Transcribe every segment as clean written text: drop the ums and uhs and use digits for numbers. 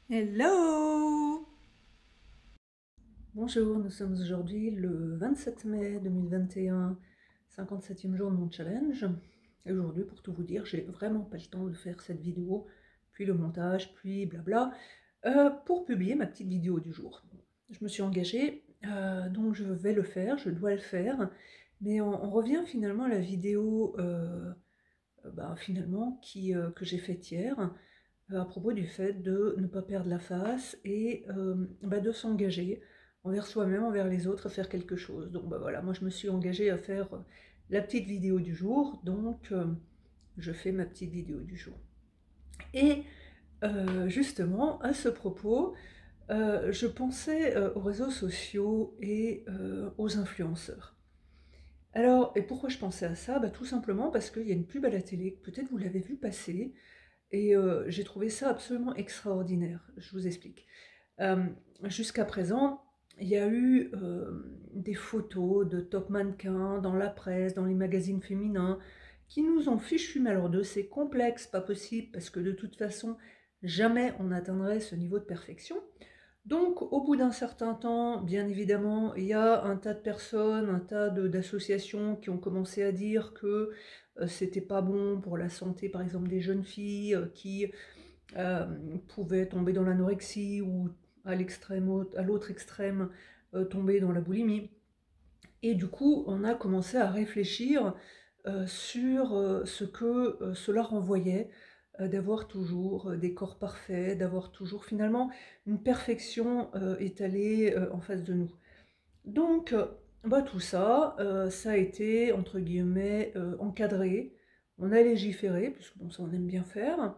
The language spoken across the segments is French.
Hello! Bonjour, nous sommes aujourd'hui le 27 mai 2021, 57e jour de mon challenge. Et aujourd'hui, pour tout vous dire, j'ai vraiment pas le temps de faire cette vidéo, puis le montage, puis blabla, pour publier ma petite vidéo du jour. Je me suis engagée, donc je vais le faire, je dois le faire, mais on revient finalement à la vidéo finalement que j'ai faite hier, à propos du fait de ne pas perdre la face et de s'engager envers soi-même, envers les autres, à faire quelque chose. Donc voilà, moi je me suis engagée à faire la petite vidéo du jour, donc je fais ma petite vidéo du jour. Et justement, à ce propos, je pensais aux réseaux sociaux et aux influenceurs. Alors, et pourquoi je pensais à ça? Tout simplement parce qu'il y a une pub à la télé, peut-être vous l'avez vu passer, et j'ai trouvé ça absolument extraordinaire. Je vous explique. Euh, Jusqu'à présent, il y a eu des photos de top mannequins dans la presse, dans les magazines féminins, qui nous ont fichu, mais alors de c'est complexe, pas possible, parce que de toute façon, jamais on n'atteindrait ce niveau de perfection. Donc, au bout d'un certain temps, bien évidemment, il y a un tas de personnes, un tas d'associations qui ont commencé à dire que c'était pas bon pour la santé, par exemple, des jeunes filles qui euh, pouvaient tomber dans l'anorexie ou à l'autre extrême, tomber dans la boulimie. Et du coup, on a commencé à réfléchir sur ce que cela renvoyait, d'avoir toujours des corps parfaits, d'avoir toujours finalement une perfection étalée en face de nous. Donc, tout ça, ça a été, entre guillemets, encadré. On a légiféré, puisque bon, ça on aime bien faire.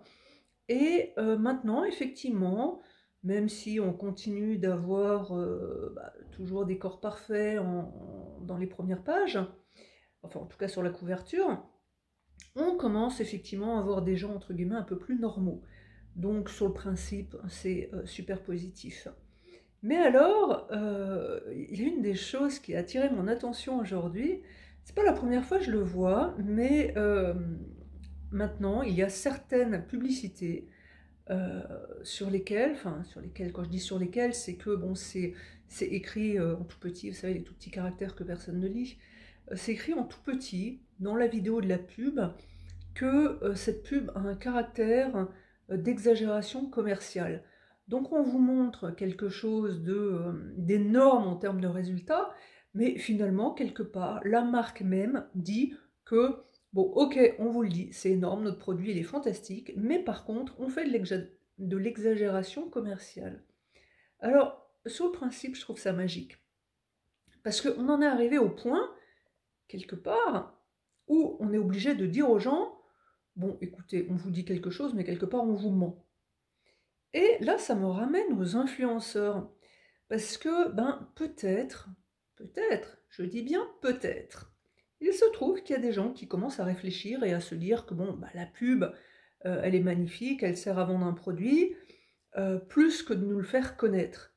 Et maintenant, effectivement, même si on continue d'avoir toujours des corps parfaits dans les premières pages, enfin en tout cas sur la couverture, on commence effectivement à avoir des gens entre guillemets un peu plus normaux. Donc sur le principe, c'est super positif. Mais alors, il y a une des choses qui a attiré mon attention aujourd'hui. C'est pas la première fois que je le vois, mais maintenant il y a certaines publicités sur lesquelles, quand je dis sur lesquelles, c'est que bon, c'est écrit en tout petit, vous savez, les tout petits caractères que personne ne lit. C'est écrit en tout petit dans la vidéo de la pub que cette pub a un caractère d'exagération commerciale. Donc on vous montre quelque chose d'énorme en termes de résultats, mais finalement, quelque part, la marque même dit que, bon, ok, on vous le dit, c'est énorme, notre produit il est fantastique, mais par contre, on fait de l'exagération commerciale. Alors, sur le principe, je trouve ça magique, parce qu'on en est arrivé au point, quelque part, où on est obligé de dire aux gens, bon, écoutez, on vous dit quelque chose, mais quelque part, on vous ment. Et là, ça me ramène aux influenceurs. Parce que, peut-être, je dis bien peut-être, il se trouve qu'il y a des gens qui commencent à réfléchir et à se dire que, bon, la pub, elle est magnifique, elle sert à vendre un produit, plus que de nous le faire connaître.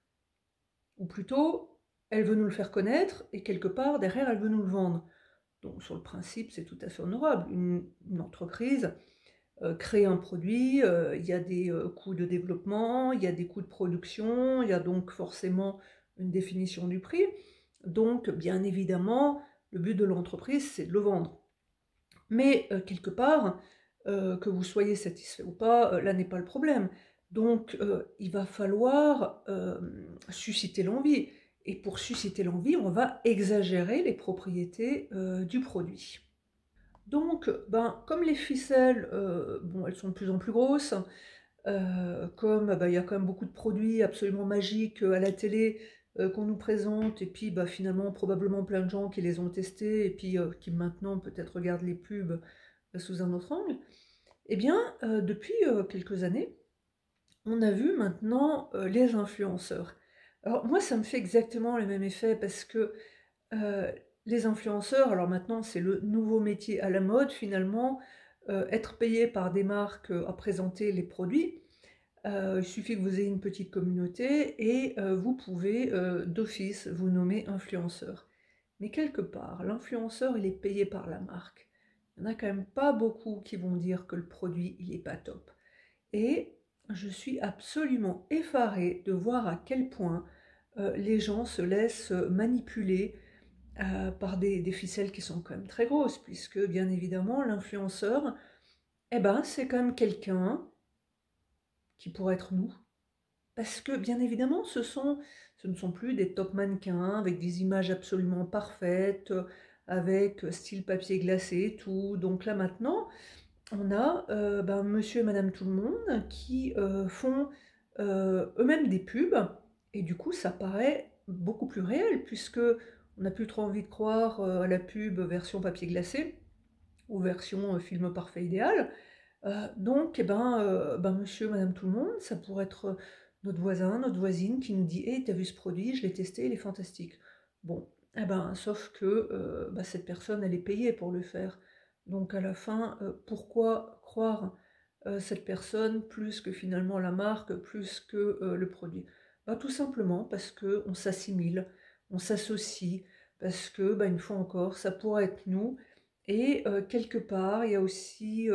Ou plutôt, elle veut nous le faire connaître, et quelque part, derrière, elle veut nous le vendre. Donc, sur le principe, c'est tout à fait honorable. Une entreprise créer un produit, il y a des coûts de développement, il y a des coûts de production, il y a donc forcément une définition du prix. Donc, bien évidemment, le but de l'entreprise, c'est de le vendre. Mais quelque part, que vous soyez satisfait ou pas, là n'est pas le problème. Donc, il va falloir susciter l'envie. Et pour susciter l'envie, on va exagérer les propriétés du produit. Donc, comme les ficelles, bon, elles sont de plus en plus grosses, comme il y a quand même beaucoup de produits absolument magiques à la télé qu'on nous présente, et puis finalement probablement plein de gens qui les ont testés, et puis qui maintenant peut-être regardent les pubs sous un autre angle, eh bien, depuis quelques années, on a vu maintenant les influenceurs. Alors moi, ça me fait exactement le même effet, parce que euh, les influenceurs, alors maintenant c'est le nouveau métier à la mode finalement, être payé par des marques à présenter les produits. Il suffit que vous ayez une petite communauté et vous pouvez d'office vous nommer influenceur. Mais quelque part, l'influenceur il est payé par la marque. Il n'y en a quand même pas beaucoup qui vont dire que le produit il est pas top. Et je suis absolument effarée de voir à quel point les gens se laissent manipuler par des ficelles qui sont quand même très grosses, puisque bien évidemment l'influenceur, eh ben, c'est quand même quelqu'un qui pourrait être nous. Parce que bien évidemment, ce ne sont plus des top mannequins avec des images absolument parfaites, avec style papier glacé et tout. Donc là maintenant, on a ben, monsieur et madame tout le monde qui font eux-mêmes des pubs, et du coup ça paraît beaucoup plus réel, puisque on n'a plus trop envie de croire à la pub version papier glacé ou version film parfait idéal. Donc eh ben, monsieur, madame tout le monde, ça pourrait être notre voisin, notre voisine qui nous dit «Hey, t'as vu ce produit, je l'ai testé, il est fantastique». Bon, eh ben, sauf que bah, cette personne, elle est payée pour le faire. Donc à la fin, pourquoi croire cette personne plus que finalement la marque, plus que le produit? Bah, tout simplement parce qu'on s'assimile, on s'associe, parce que, bah, une fois encore, ça pourrait être nous. Et quelque part, il y a aussi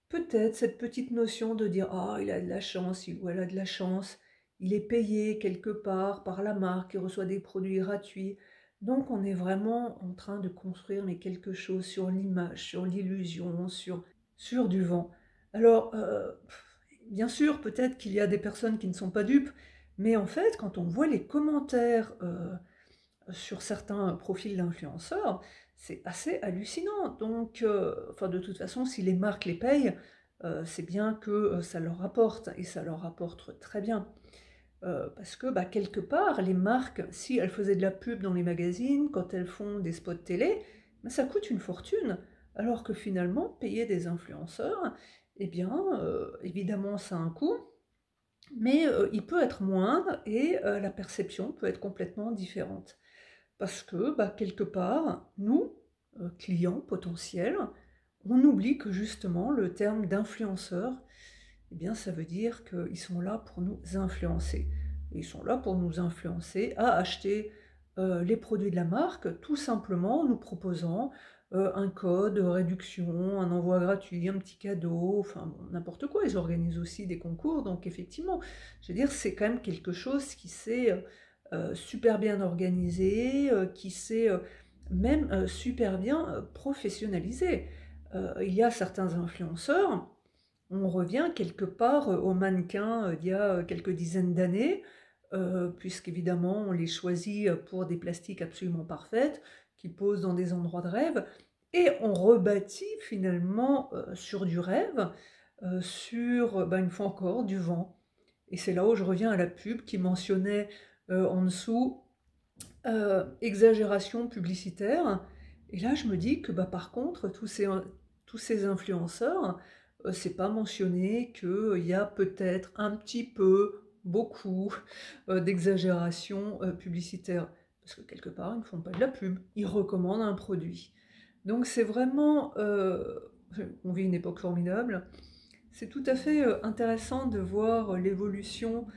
peut-être cette petite notion de dire «Ah, il a de la chance, il ou elle a de la chance, il est payé quelque part par la marque, il reçoit des produits gratuits». Donc on est vraiment en train de construire mais quelque chose sur l'image, sur l'illusion, sur du vent. Alors, bien sûr, peut-être qu'il y a des personnes qui ne sont pas dupes, mais en fait, quand on voit les commentaires sur certains profils d'influenceurs, c'est assez hallucinant. Donc, enfin, de toute façon, si les marques les payent, c'est bien que ça leur rapporte, et ça leur rapporte très bien. Parce que, bah, quelque part, les marques, si elles faisaient de la pub dans les magazines, quand elles font des spots télé, bah, ça coûte une fortune. Alors que finalement, payer des influenceurs, eh bien, évidemment, ça a un coût, mais il peut être moindre, et la perception peut être complètement différente. Parce que, bah, quelque part, nous, clients potentiels, on oublie que justement le terme d'influenceur, eh bien, ça veut dire qu'ils sont là pour nous influencer. Et ils sont là pour nous influencer à acheter les produits de la marque, tout simplement en nous proposant un code réduction, un envoi gratuit, un petit cadeau, enfin bon, n'importe quoi. Ils organisent aussi des concours, donc effectivement, je veux dire, c'est quand même quelque chose qui s'est super bien organisé, qui s'est même super bien professionnalisé. Il y a certains influenceurs, on revient quelque part aux mannequins d'il y a quelques dizaines d'années, puisqu'évidemment on les choisit pour des plastiques absolument parfaites, qui posent dans des endroits de rêve, et on rebâtit finalement sur du rêve, sur, bah, une fois encore, du vent. Et c'est là où je reviens à la pub qui mentionnait en dessous exagération publicitaire. Et là je me dis que bah, par contre, tous ces influenceurs, c'est pas mentionné qu'il y a peut-être un petit peu, beaucoup, d'exagération publicitaire. Parce que quelque part, ils ne font pas de la pub, ils recommandent un produit. Donc c'est vraiment... on vit une époque formidable. C'est tout à fait intéressant de voir l'évolution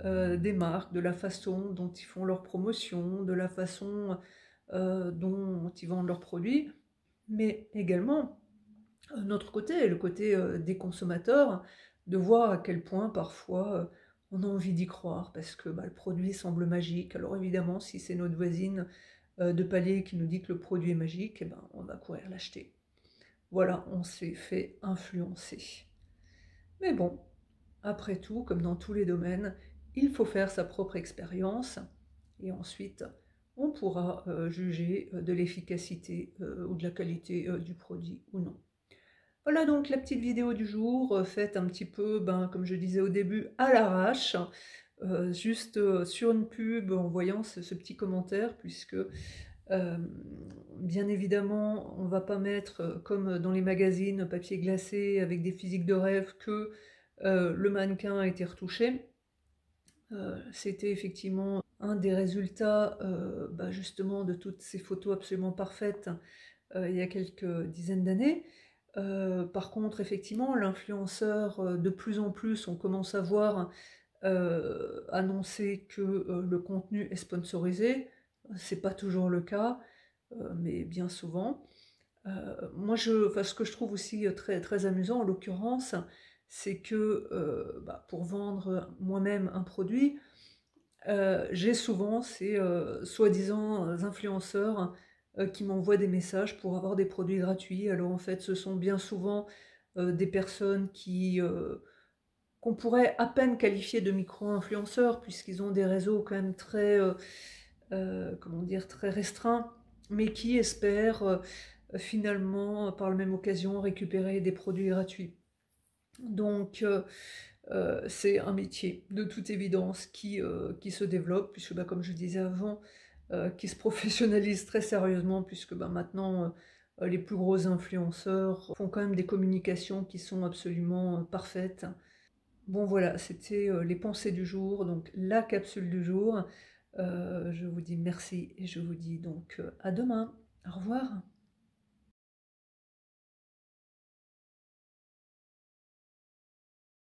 des marques, de la façon dont ils font leur promotion, de la façon dont ils vendent leurs produits, mais également notre côté, le côté des consommateurs, de voir à quel point parfois on a envie d'y croire, parce que bah, le produit semble magique. Alors évidemment, si c'est notre voisine de palier qui nous dit que le produit est magique, eh ben, on va courir l'acheter. Voilà, on s'est fait influencer. Mais bon, après tout, comme dans tous les domaines, il faut faire sa propre expérience, et ensuite on pourra juger de l'efficacité ou de la qualité du produit ou non. Voilà donc la petite vidéo du jour, faite un petit peu, ben, comme je disais au début, à l'arrache, juste sur une pub, en voyant ce petit commentaire, puisque bien évidemment, on ne va pas mettre, comme dans les magazines, papier glacé avec des physiques de rêve, que le mannequin a été retouché. C'était effectivement un des résultats bah, justement de toutes ces photos absolument parfaites il y a quelques dizaines d'années. Par contre, effectivement, l'influenceur, de plus en plus, on commence à voir annoncer que le contenu est sponsorisé. C'est pas toujours le cas, mais bien souvent. Moi, enfin, ce que je trouve aussi très, très amusant, en l'occurrence, c'est que pour vendre moi-même un produit, j'ai souvent ces soi-disant influenceurs qui m'envoient des messages pour avoir des produits gratuits. Alors en fait, ce sont bien souvent des personnes qu'on pourrait à peine qualifier de micro-influenceurs, puisqu'ils ont des réseaux quand même très, comment dire, très restreints, mais qui espèrent finalement, par la même occasion, récupérer des produits gratuits. Donc, c'est un métier, de toute évidence, qui se développe, puisque comme je disais avant, qui se professionnalise très sérieusement, puisque maintenant, les plus gros influenceurs font quand même des communications qui sont absolument parfaites. Bon voilà, c'était les pensées du jour, donc la capsule du jour. Je vous dis merci et je vous dis donc à demain. Au revoir.